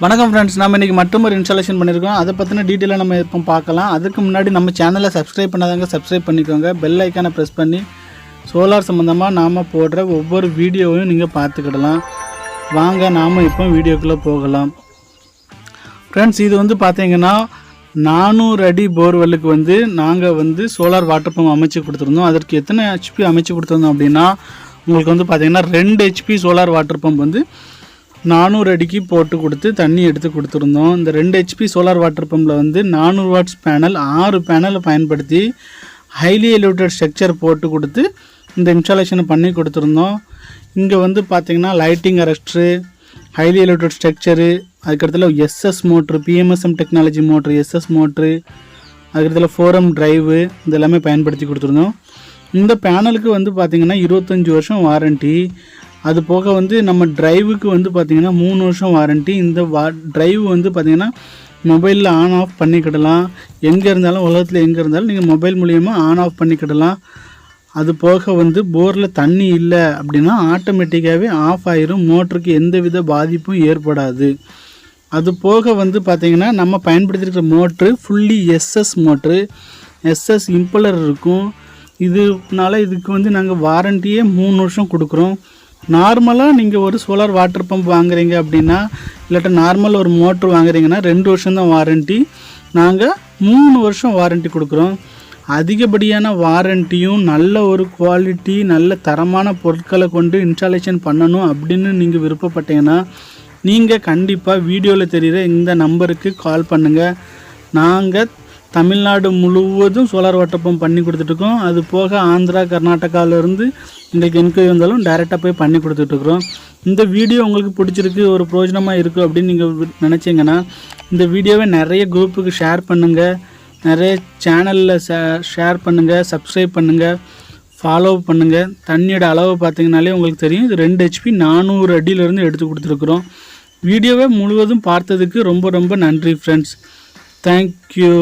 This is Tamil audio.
வணக்கம் ஃப்ரெண்ட்ஸ், நம்ம இன்றைக்கி மட்டும் ஒரு இன்ஸ்டாலேஷன் பண்ணியிருக்கோம். அதை பற்றின டீட்டெயிலாக நம்ம இப்போ பார்க்கலாம். அதுக்கு முன்னாடி நம்ம சேனலை சப்ஸ்கிரைப் பண்ணாதவங்க சப்ஸ்கிரைப் பண்ணிக்கோங்க. பெல் ஐக்கானை ப்ரெஸ் பண்ணி சோலார் சம்மந்தமாக நாம் போடுற ஒவ்வொரு வீடியோவையும் நீங்கள் பார்த்துக்கிடலாம். வாங்க நாம் இப்போ வீடியோக்குள்ளே போகலாம். ஃப்ரெண்ட்ஸ், இது வந்து பார்த்தீங்கன்னா 400 அடி போர்வெல்லுக்கு நாங்கள் சோலார் வாட்டர் பம்ப் அமைச்சு கொடுத்துருந்தோம். அதற்கு எத்தனை ஹெச்பி அமைச்சு கொடுத்துருந்தோம் அப்படின்னா, உங்களுக்கு பார்த்தீங்கன்னா 2 ஹெச்பி சோலார் வாட்டர் பம்ப் 400 அடிக்கு போட்டு கொடுத்து தண்ணி எடுத்து கொடுத்துருந்தோம். இந்த 2 ஹெச்பி சோலார் வாட்டர் பம்பில் 400 வாட்ஸ் பேனல் 6 பேனலை பயன்படுத்தி ஹைலி எலிவேட்டட் ஸ்ட்ரக்சர் போட்டு கொடுத்து இந்த இன்ஸ்டாலேஷனை பண்ணி கொடுத்துருந்தோம். இங்கே பார்த்திங்கன்னா lighting arrester, highly elevated structure, அதுக்கடுத்துல SS motor, PMSM technology motor, SS motor, அதுக்கடுத்துல 4M டிரைவு இதெல்லாமே பயன்படுத்தி கொடுத்துருந்தோம். இந்த பேனலுக்கு பார்த்திங்கன்னா 25 வருஷம் வாரண்ட்டி. அது போக நம்ம டிரைவுக்கு பார்த்திங்கன்னா 3 வருஷம் வாரண்ட்டி. இந்த டிரைவ் பார்த்திங்கன்னா மொபைலில் ஆன் ஆஃப் பண்ணிக்கிடலாம். எங்கே இருந்தாலும் உலகத்தில் எங்கே இருந்தாலும் நீங்கள் மொபைல் மூலியமாக ஆன் ஆஃப் பண்ணிக்கிடலாம். அது போக போரில் தண்ணி இல்லை அப்படின்னா ஆட்டோமேட்டிக்காகவே ஆஃப் ஆயிரும். மோட்டருக்கு எந்தவித பாதிப்பும் ஏற்படாது. அது போக பார்த்திங்கன்னா நம்ம பயன்படுத்தியிருக்கிற motor fully SS motor, SS impeller இருக்கும். இதுக்கு நாங்கள் வாரண்டியே 3 வருஷம் கொடுக்குறோம். நார்மலாக நீங்கள் ஒரு சோலார் வாட்டர் பம்ப் வாங்குறீங்க அப்படின்னா, இல்லாட்டா நார்மல் ஒரு மோட்ரு வாங்குறீங்கன்னா 2 வருஷம் தான் வாரண்ட்டி. நாங்கள் 3 வருஷம் வாரண்ட்டி கொடுக்குறோம். அதிகப்படியான வாரண்ட்டியும் நல்ல ஒரு குவாலிட்டி நல்ல தரமான பொருட்களை கொண்டு இன்ஸ்டாலேஷன் பண்ணணும் அப்படின்னு நீங்கள் விருப்பப்பட்டீங்கன்னா நீங்கள் கண்டிப்பாக வீடியோவில் தெரிகிற இந்த நம்பருக்கு கால் பண்ணுங்கள். நாங்கள் தமிழ்நாடு முழுவதும் சோலார் வாட்டர் பம்ப் பண்ணி கொடுத்துட்ருக்கோம். அது போக ஆந்திரா, கர்நாடகாவிலேருந்து எங்களுக்கு என்கொயரி வந்தாலும் டைரெக்டாக போய் பண்ணி கொடுத்துட்ருக்குறோம். இந்த வீடியோ உங்களுக்கு பிடிச்சிருக்கு, ஒரு பிரயோஜனமாக இருக்குது அப்படின்னு நீங்கள் நினச்சிங்கன்னா இந்த வீடியோவை நிறைய குரூப்புக்கு ஷேர் பண்ணுங்கள், நிறைய சேனலில் ஷேர் பண்ணுங்கள், சப்ஸ்கிரைப் பண்ணுங்கள், ஃபாலோ பண்ணுங்கள். தண்ணியோட அளவு பார்த்திங்கனாலே உங்களுக்கு தெரியும். இது 2 ஹெச்பி 400 அடியிலேருந்து எடுத்து கொடுத்துருக்குறோம். வீடியோவை முழுவதும் பார்த்ததுக்கு ரொம்ப ரொம்ப நன்றி ஃப்ரெண்ட்ஸ். தேங்க்யூ.